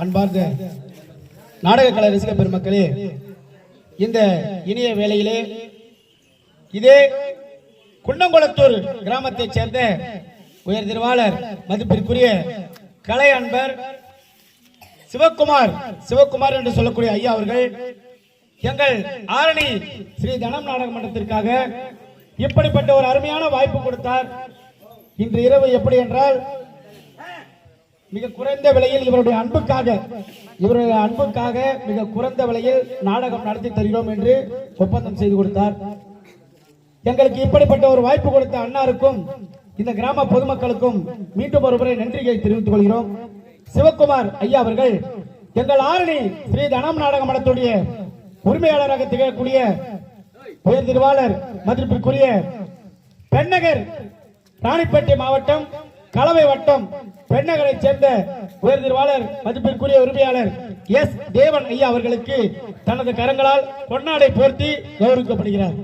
அன்பார்ந்த நாடக கலை ரசிக பெருமக்களே, இந்த இனிய வேளையிலே இதே குன்னங்குளத்தூர் கிராமத்தைச் சேர்ந்த உயர் திருவாளர் மதிப்பிற்குரிய கலை அன்பர் சிவகுமார் என்று சொல்லக்கூடிய ஐயா அவர்கள் எங்கள் ஆரணி ஸ்ரீ தனம் நாடக மன்றத்திற்காக இப்படிப்பட்ட ஒரு அருமையான வாய்ப்பு கொடுத்தார். இன்று இரவு எப்படி என்றால் மிக குறைந்த விலையில் இவருடைய அன்புக்காக மிக குறைந்த விலையில் நாடகம் நடத்தி தருகிறோம் என்று ஒப்பந்தம் செய்து கொடுத்தார். எங்களுக்கு இப்படிப்பட்ட ஒரு வாய்ப்பு கொடுத்த அன்னாருக்கும் இந்த கிராம பொதுமக்களுக்கும் மீண்டும் ஒருமுறை நன்றியை தெரிவித்துக் கொள்கிறோம். சிவகுமார் ஐயா அவர்கள் எங்கள் ஆரணி ஸ்ரீ தனம் நாடக மன்றத்துடைய உரிமையாளராக திகழக்கூடிய உயர் திருவாளர் மதிப்பிற்குரிய பெண்ணகர் ராணிப்பேட்டை மாவட்டம் கலவை வட்டம் பெண்ணகரை சேர்ந்த உயர் திருவாளர் மதிப்பிற்குரிய உரிமையாளர் எஸ் தேவன் ஐயா அவர்களுக்கு தனது கரங்களால் பொன்னாடை போர்த்தி கௌரவிக்கப்படுகிறார்.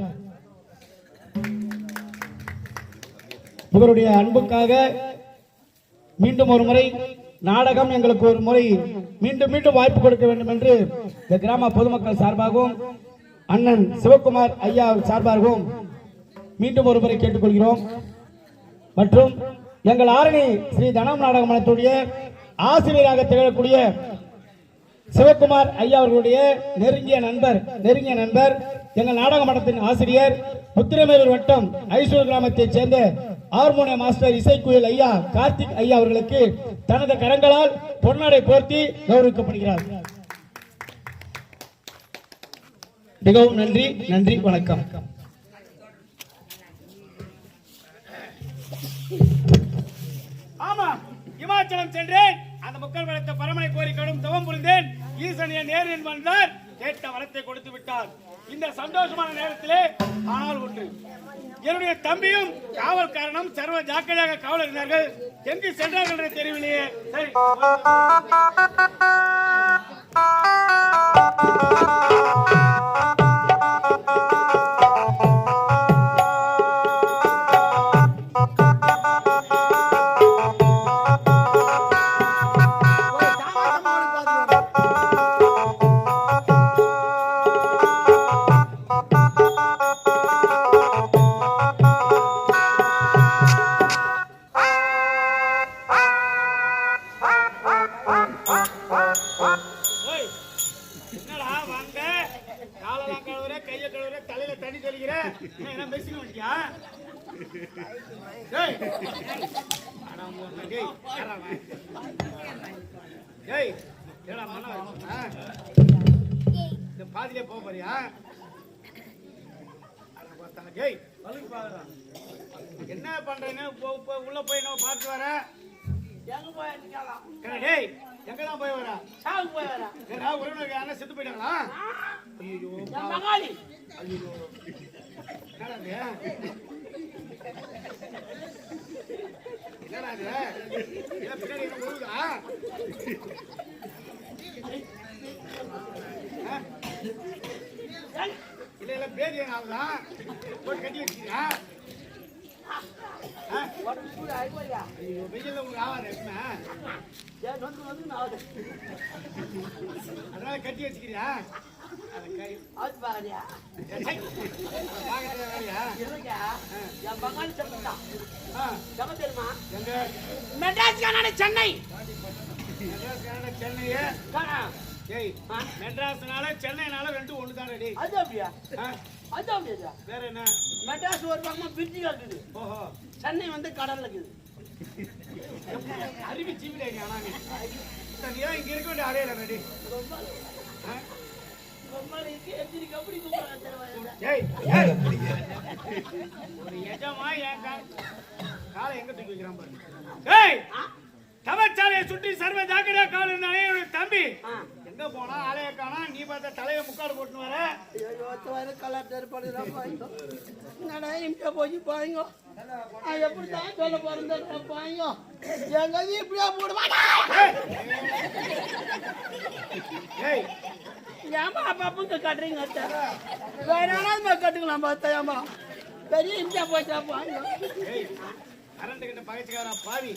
இவருடைய அன்புக்காக மீண்டும் ஒரு முறை நாடகம் எங்களுக்கு ஒரு முறை மீண்டும் வாய்ப்பு கொடுக்க வேண்டும் என்று இந்த கிராம பொதுமக்கள் சார்பாகவும் அண்ணன் சிவகுமார் ஐயா சார்பாகவும் மீண்டும் ஒரு முறை கேட்டுக்கொள்கிறோம். மற்றும் எங்கள் ஆரணி ஸ்ரீ தனம் நாடக மன்றத்துடைய ஆசிரியராக திகழக்கூடிய சிவகுமார் ஐயா அவர்களுடைய நெருங்கிய நண்பர் எங்கள் நாடக மன்றத்தின் ஆசிரியர் முத்திரமேலூர் வட்டம் ஐசூர் கிராமத்தைச் சேர்ந்த ஹார்மோனியம் மாஸ்டர் இசைக்குயில் ஐயா கார்த்திக் ஐயா அவர்களுக்கு தனது கரங்களால் பொன்னாடை போர்த்தி கௌரவிக்கப்படுகிறார். மிகவும் நன்றி, வணக்கம். ஆமா, இமாச்சலம் சென்றேன். அந்த முக்கல் வளர்த்த பரமனை கோரி கடும் தவம் புரிந்தேன். ஈசனிய நேரில் வந்தார், கேட்ட வரத்தை கொடுத்து விட்டார். இந்த சந்தோஷமான நேரத்திலே ஆனால் ஒன்று, என்னுடைய தம்பியும் காவல்காரனும் சர்வ ஜாக்கிரதையாக காவல் இருந்தார்கள். எங்கு சென்றார்கள் என்ற தெரியவில்லையே. சரி, பாதிலே போக போறியா? என்ன பண்றேன்னு உள்ள போய் நம்ம பார்த்து வர. எங்கதான் போய் வர? உறவினருக்கு யாரும் செத்து போயிட்டாங்களா? ஐயோ, இல்ல பேர் என்னால்தான் போய் கட்டி வச்சுக்கியா? வெயில உங்களுக்கு ஆவாது அதனால கட்டி வச்சுக்கிறியா? சென்னை மெட்ராஸ்னால சென்னைனால ரெண்டும் ஒண்ணுதான். அது அப்படியா? அது அப்படியா? வேற என்ன? மெட்ராஸ் ஒரு பக்கமா பிரிட்ஜ் இருக்குது. ஓஹோ, சென்னை வந்து கடல்ல இருக்குது. அறிவி ஜீவிடா இங்க இருக்க வேண்டிய அறையில ரெடி. ஒரு எஜமா என் காலை எங்க தூக்கி வைக்கிறான் பாரு. தவச்சாலையை சுற்றி சர்வ ஜாக்கிரதையா காவல் இருந்தாலே என்னுடைய தம்பி எங்க போனா ஆலைய காணா. நீ பார்த்த தலைய முக்காடு போட்டு வர. கலெக்டர் போய் பாருங்க, எப்படிதான் சொல்ல போறேன் பாருங்க. எங்க இப்படியா போடுவாங்க. ஏமா பாப்புங்க கட்டுறீங்க? வேற கட்டுக்கலாம் பார்த்தாமா. பெரிய இந்தியா போச்சா பாருங்க. கரண்ட் கிட்ட பகைச்சுக்காரா பாவி.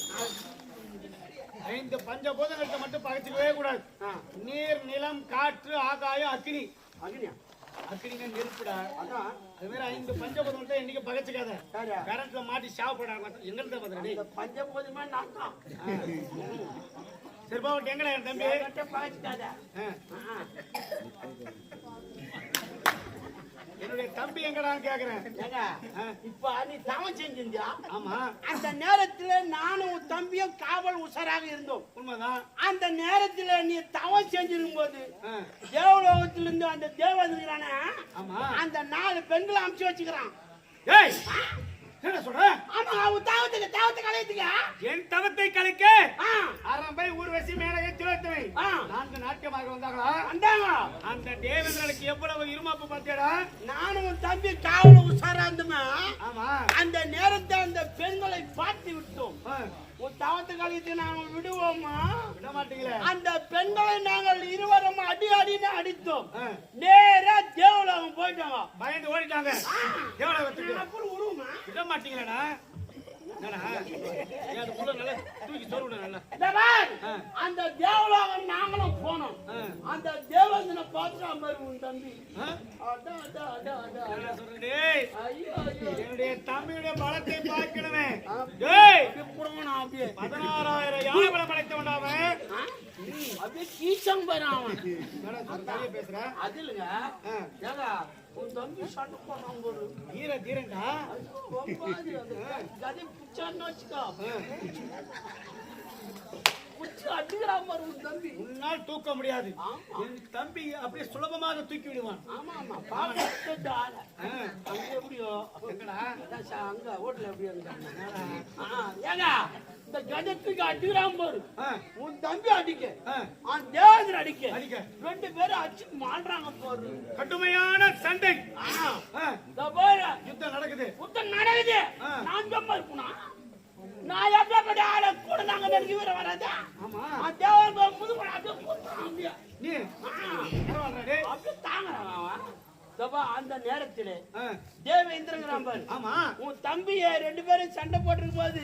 5 பஞ்சபூதங்களுக்கு மட்டும் பகைச்சிக்கவே கூடாது. நீர், நிலம், காற்று, ஆகாயம், அக்னி. அக்னியா? அக்னிங்க நெருப்புடா. அதான் அது மாதிரி 5 பஞ்சபூதத்தை என்னைக்கு பகைச்சிக்காத. கரண்ட்ல மாட்டி சாவப்படாம எங்கிட்ட பாத்துறடி. இந்த பஞ்சபூதமே நான் தான். சரி பாவட்டு எங்கடா என் தம்பி? என்கிட்ட பகைச்சிக்காத. என்னுடைய தம்பி எங்கடான்னு கேக்குறேன். ஏங்க, இப்ப நீ தவம் செஞ்சிருந்தியா? ஆமா, அந்த நேரத்துல நானும் உன் தம்பியும் காவல் உஷாராக இருந்தோம். உண்மைதான். அந்த நேரத்துல நீ தவம் செஞ்சிருக்கும் போது தேவலோகத்திலிருந்து அந்த தேவதையான ஆமா, அந்த 4 பெண்களை அமுச்சு வச்சுக்கிறான். ஏய் என்ன சொல்ற? ஆமா, அவன் தவத்தை கலையத்துக்க என் தவத்தை கலைக்க அரம்பை ஊர்வசி மேலகை திலோத்தமை 4 நாட்கமாக வந்தாங்களா? வந்தாங்க. அந்த தேவேந்திரனுக்கு எவ்வளவு இருமாப்பு பார்த்தேடா? நானும் உன் தம்பி காவல் உஷாரா இருந்தோமா? ஆமா, அந்த நேரத்தை அந்த பெண்களை பார்த்து விட்டோம். உன் தவத்தை கலையத்தை நாங்கள் விடுவோமா? விட மாட்டீங்களே. அந்த பெண்களை நாங்கள் இருவரும் அடின்னு அடித்தோம். நேரா தேவலோகம் போயிட்டாங்க. பயந்து ஓடிட்டாங்க. தேவலோகத்துக்கு அப்புறம் உருவமா விட மாட்டீங்களேடா? என்னடா ஏன் அது புள்ள நல்லா தூக்கி சொல்லுடா நல்லா. இந்த பார், அந்த தேவலோகம் நாங்களும் போனோம். அந்த தேவதனை பார்த்துட்டா பாரு உன் தம்பி. என்ன சொல்ற டேய்? ஐயோ ஐயோ, என்னுடைய தம்பியுடைய பலத்தை பார்க்கணுமே. டேய் இப்படிமா அப்படியே 16,000 யானை பலம் படைத்தவன்டா அவன். அப்படியே கீச்சம் பாரு அவன். என்னடா சொல்ற பேசுற? அது இல்லைங்க. ஏங்க, உன் தம்பி சண்டை போடுறான் போது தீரன்டா. ரொம்ப கதை பிச்சான்னு வச்சுக்கோ. பிச்சு அடிக்கிறான் பாரு உன் தம்பி. உன்னால் தூக்க முடியாது. என் தம்பி அப்படியே சுலபமாக தூக்கி விடுவான். ஆமா ஆமா, பாட்டு ஆள அங்க எப்படியோ எங்கடா? அங்க ஹோட்டல் எப்படி ஏங்க, இந்த கஜத்துக்கு அடிக்கிறான் பாரு உன் தம்பி அடிக்க, தேவதர் அடிக்க, 2 பேரும் அடிச்சு மாள்றாங்க பாரு. கடுமையான சண்டை யுத்தம் நடக்குது. நான் சும்மா இருப்பா? நான் எப்ப ஆள கூட நாங்க நெருங்கி வராதா? தேவன் முதுகு அப்படியே நீ அப்படியே தாங்குறான் அவன். அந்த நேரத்திலே தேவேந்திரங்கிறான் பாரு. ஆமா, உன் தம்பிய 2 பேரும் சண்டை போட்டிருக்கும் போது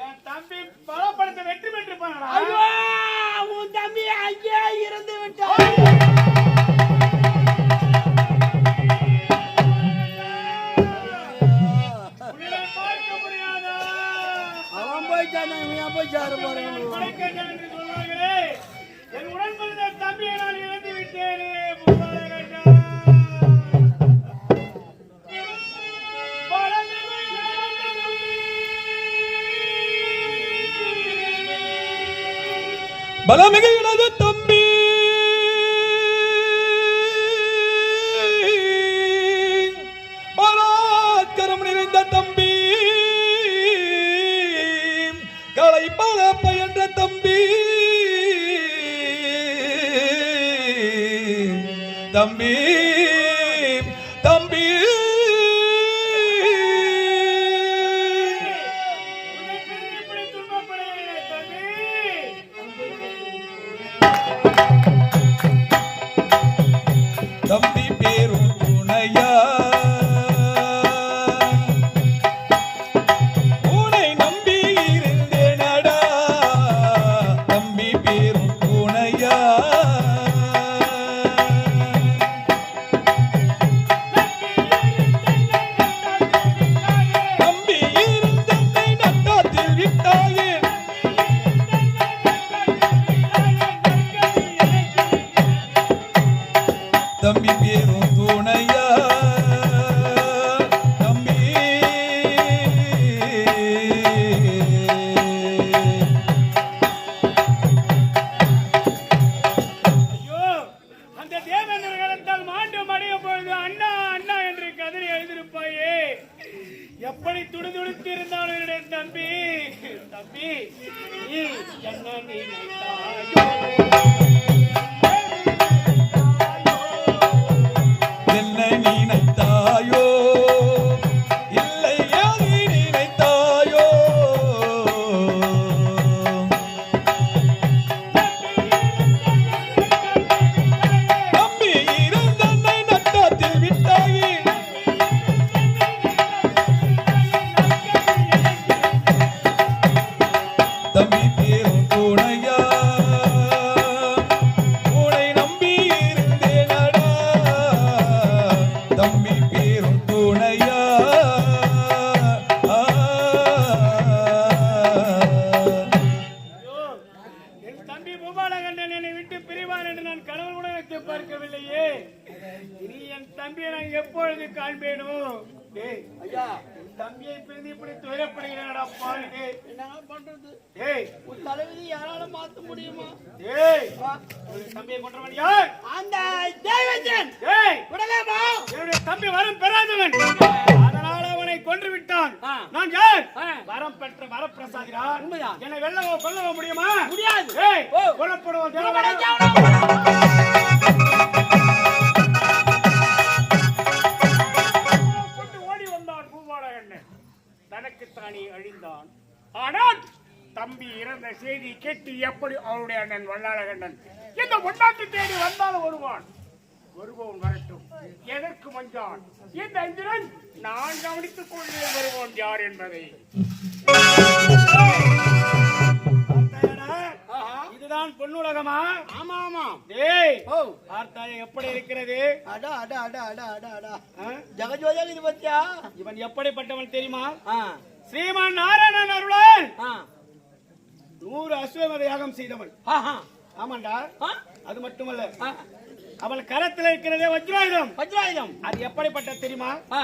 என் தம்பி பலப்படுத்த வெற்றி பெற்றிருப்பாங்களா? ஐயோ, உன் தம்பி ஐயா இறந்து விட்டான். என் உடன்பிறந்த தம்பியை நான் இழந்து விட்டேனே. பலமிகு எனது தம்பி பராக்கிரம் நிறைந்த தம்பி, கலை பல பயின்ற தம்பி, தம்பி தம்பி தம்பி பேரும் துணையா உனை நம்பி இருந்தேனடா, தம்பி பேரும் துணையா தம்பி இருந்தென்னை நட்டாத்தில் விட்டாயே, தம்பி பேரும் துணையா தம்பி. ஐயோ, அந்த தேவேந்திரகலத்தால் மாண்டு மடிய பொழுது அண்ணா அண்ணா என்று கதறி எழுதியிருப்பாயே. எப்படி துடிதுடித்து இருந்தாலும் என்னுடைய தம்பி தம்பி நீ என்ன நினைத்தாயோ? என்ன நினைத்தாயோ, இல்லை யாரை நினைத்தாயோ, தம்பி இருந்தன்னை நட்டாத்தில் விட்டாயே, தம்பி பேரும் எதிர்பார்க்கவில்லையே. இனி என் தம்பியை நான் எப்பொழுது காண்பேனோ? டேய், ஐயா என் தம்பியை பிரிந்து இப்படி துயரப்படுகிறேன்டா பாரு. டேய், என்ன பண்றது? டேய், உன் தலைவிதி யாரால மாத்த முடியுமா? டேய், உன் தம்பியை கொன்றவன் யார்? அந்த தேவேந்திரன். டேய், விடலாமா? என்னுடைய தம்பி வரம் பெறாதவன், அதனால அவனை கொன்று விட்டான். ஆ. நான் யார்? ஆ. வரம் பெற்ற வரப்பிரசாதிரா. உண்மைதான். என்னை வெல்லவோ கொல்லவோ முடியுமா? முடியாது. டேய், ஓ. கொல்லப்படுவோம். ஓடி வந்தான் பூபாலகண்ணன், தனக்குத்தானே அழிந்தான். ஆனால் தம்பி இறந்த செய்தி கேட்டு எப்படி அவருடைய அண்ணன் வல்லாளகண்ணன் இந்த ஒன்னாட்டு தேடி வந்தாலும் வருவான். வருவோன் வரட்டும், எதற்கு வந்தான் இந்த இந்திரன்? நான் கவனித்துக் கொள்வேன் வருவோன் யார் என்பதை. இதுதான் பொன்னுலகமா? ஆமா ஆமா. டேய், ஓ பார்த்தாயே எப்படி இருக்கிறது? அடா அடா அடா அடா அடா அடா. ஆ? ஜெகஜோதியா இது பத்தியா? இவன் எப்படிப்பட்டவன் தெரியுமா? ஆ ஸ்ரீமான் நாராயணன் அருளால் ஆ 100 அஸ்வமேத யாகம் செய்தவன். ஆஹா. ஆமாண்டா. ஆ அது மட்டுமல்ல, ஆ. அவன் கரத்தில் இருக்கிறதே வஜ்ராயுதம். வஜ்ராயுதம். அது எப்படிப்பட்ட தெரியுமா? ஆ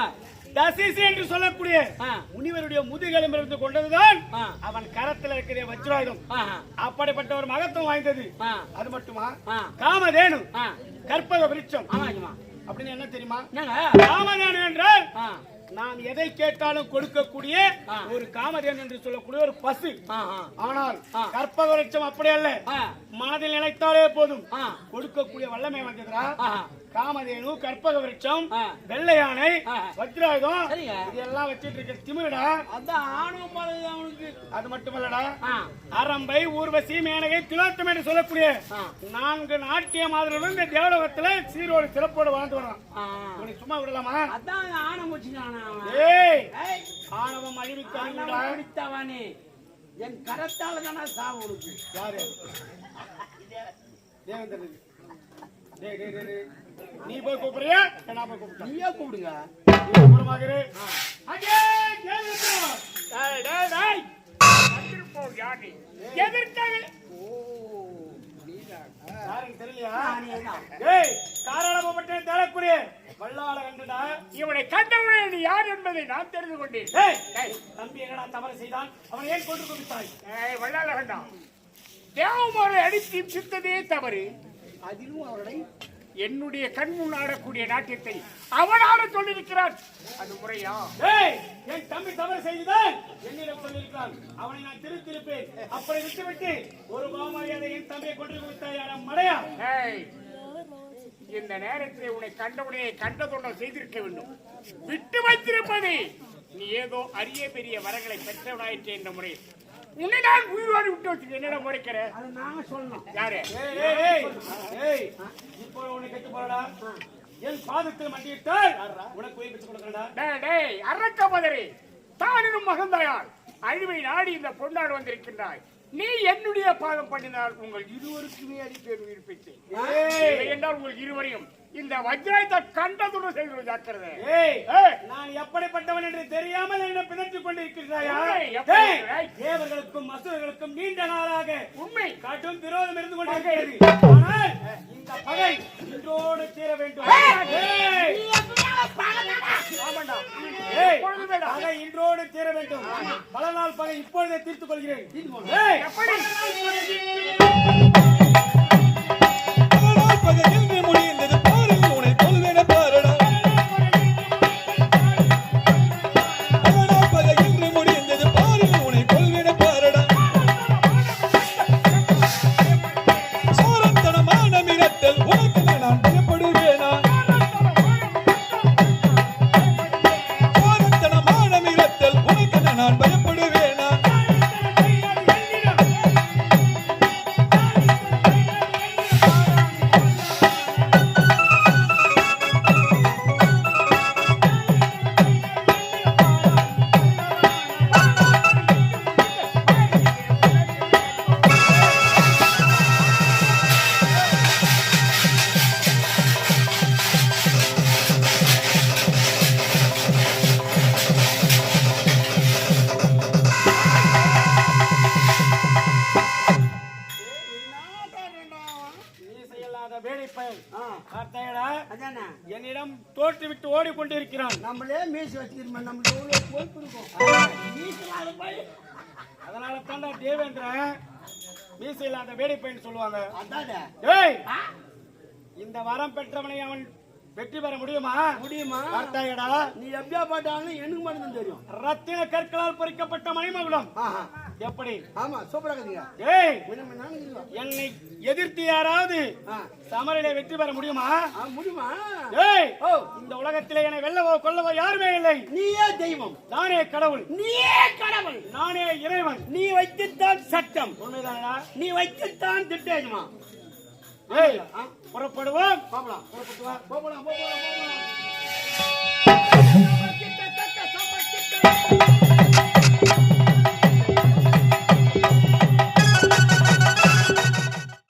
தசிசி என்று சொல்லக்கூடிய ஆ. முனிவருடைய முதுகெலும்பிலிருந்து கொண்டதுதான் ஆ. அவன் கரத்தில் இருக்கிற வஜ்ராயுதம். ஆஹா. அப்படிப்பட்ட ஒரு மகத்துவம் வாய்ந்தது. ஆ. அது மட்டுமா? ஆ. காமதேனு, ஆ. கற்பக விருட்சம். ஆமா ஆமா. அப்படின்னு என்ன தெரியுமா? என்னங்க? காமதேனு என்றால் ஆ நாம் எதை கேட்டாலும் கொடுக்கக்கூடிய ஆ. ஒரு காமதேனு என்று சொல்லக்கூடிய ஒரு பசு. ஆ ஆ ஆனால் ஆ. கற்பக விருட்சம் அப்படி அல்ல. ஆ மனதில் நினைத்தாலே போதும் ஆ. கொடுக்கக்கூடிய வல்லமை வந்ததுரா. ஆஹா. காமதேனு, கற்பக விருட்சம், ஆ. வெள்ளை யானை, ஆ. வஜ்ராயுதம், சரிங்க. இதெல்லாம் வச்சிட்டு இருக்க திமிருடா. அதான் ஆணவம் பாருது அவனுக்கு. அது மட்டுமல்லடா, ஆ அரம்பை, ஊர்வசி, மேனகை, திலோத்தம் என்று சொல்லக்கூடிய ஆ. 4 நாட்டிய மாதிரிகளும் இந்த தேவலோகத்துல சீரோடு சிறப்போடு வாழ்ந்து வரான். ஆ. உனக்கு சும்மா விடலாமா? அதான் ஆணவம் வச்சுக்கான அவன். ஏய், ஏய், ஆணவம் அழிவுக்கு ஆணவம் அழிவுடா. பிடித்தவனே. என் கரத்தால தானே சாவு உனக்கு. யாரு? தேவேந்திரன். டேய், டேய், டேய், டேய். நீ போய் கூப்பிடுறியா? நான் போய் கூப்பிட்டேன். நீயே கூப்பிடுங்க. இவனை கண்டவுடன் நீ யார் என்பதை நான் தெரிந்து கொண்டேன். தம்பி என்னடா தவறு செய்தான்? அவன் ஏன் கொண்டு குவித்தாய்? வல்லாள கண்டா, தேவமாரை அடித்து சித்ததே தவறு. அதிலும் அவர்களை என்னுடைய கண் முன்னாடக்கூடிய நாட்டியத்தை அவனால சொல்லியிருக்கிறான். அது முறையா? என் தம்பி தவறு செய்துதான் என்னிடம் சொல்லியிருக்கிறான். அவனை நான் திருத்திருப்பேன். அப்படி விட்டுவிட்டு ஒரு மாமரியாதை என் தம்பியை கொண்டு கொடுத்தாய் மடையா. இந்த நேரத்தில் உன்னை கண்டவுடனே கண்டதுடன் செய்திருக்க வேண்டும். விட்டு வைத்திருப்பது நீ ஏதோ அரிய பெரிய வரங்களை பெற்றவனாயிற்று என்ற முறை. உன்னை நான் உயிரோடு விட்டு வச்சு என்னிடம் முறைக்கிற? அதை நாங்க சொல்லணும். யாரு? இப்போ உன்னை கெட்டு போறடா. என் பாதத்தில் மண்டியிட்டால் உனக்கு உயிர் பிச்சு கொடுக்கறடா. டேய் அரக்க பதறி, தானினும் மகந்தாயால் அழிவை நாடி இந்த பொன்னாடு வந்திருக்கின்றாய். நீ என்னுடைய பாதம் பண்ணினால் உங்கள் இருவருக்குமே அதிபர் உயிர் பிச்சை என்றால் உங்கள் இருவரையும் இந்த வஜ்ராயத்தை கண்டதுடன் செய்து ஜாக்கிரதை. நான் எப்படிப்பட்டவன் என்று தெரியாமல் என்ன பிணைத்துக் கொண்டிருக்கிறாயா? தேவர்களுக்கும் அசுரர்களுக்கும் நீண்ட நாளாக உண்மை காட்டும் விரோதம் இருந்து கொண்டிருக்கிறது. ஆனால் இந்த பகை இன்றோடு தீர வேண்டும். பகை இன்றோடு தீர வேண்டும். பல நாள் பகை இப்பொழுதே தீர்த்துக் கொள்கிறேன். பகையில் முடிந்தது பாரு, உன்னை கொல்வேன பாருடா. பகையில் முடிந்தது பாரு, உன்னை கொல்வேன பாருடா. சாரத்தனமான மிரட்டல் உனக்கு நான் பயப்படுவேனா? சாரத்தனமான மிரட்டல் உனக்கு நான் பயப்படுவேனா? மகன் ஆ, பார்த்தாயடா அதானே என்னிடம் தோற்றுவிட்டு ஓடிக்கொண்டிருக்கிறான். நம்மளே மீசி வச்சுக்கிறோம், நம்மளுக்கு எவ்வளவு போய் கொடுக்கும் மீசலாத போய். அதனால தாண்டா தேவேந்திரன் மீசை இல்லாத வேடி பையன் சொல்லுவாங்க. அதானே டேய், ஆ, இந்த வரம் பெற்றவனை அவன் வெற்றி பெற முடியுமா? முடியுமா? பார்த்தாயடா நீ எப்படியா பாட்டாலும் எனக்கு மட்டும் தான் தெரியும். ரத்தின கற்களால் பொறிக்கப்பட்ட மணிமகுடம் ஆஹா, எப்படி? ஆமா சூப்பரா இருக்குதுங்க. டேய், நானும் இல்லை. என்னை எதிர்த்து யாராவது ஆ, சமரிலே வெற்றி பெற முடியுமா? ஆ, முடியுமா? டேய், ஓ, இந்த உலகத்திலே என்னை வெல்லவோ கொல்லவோ யாருமே இல்லை. நீயே தெய்வம், நானே கடவுள், நீயே கடவுள், நானே இறைவன். நீ வைத்துத்தான் சட்டம், உண்மைதானடா? நீ வைத்துத்தான் திட்டேஜமா. டேய், புறப்படுவோம். போகலாம், போகலாம், போகலாம்.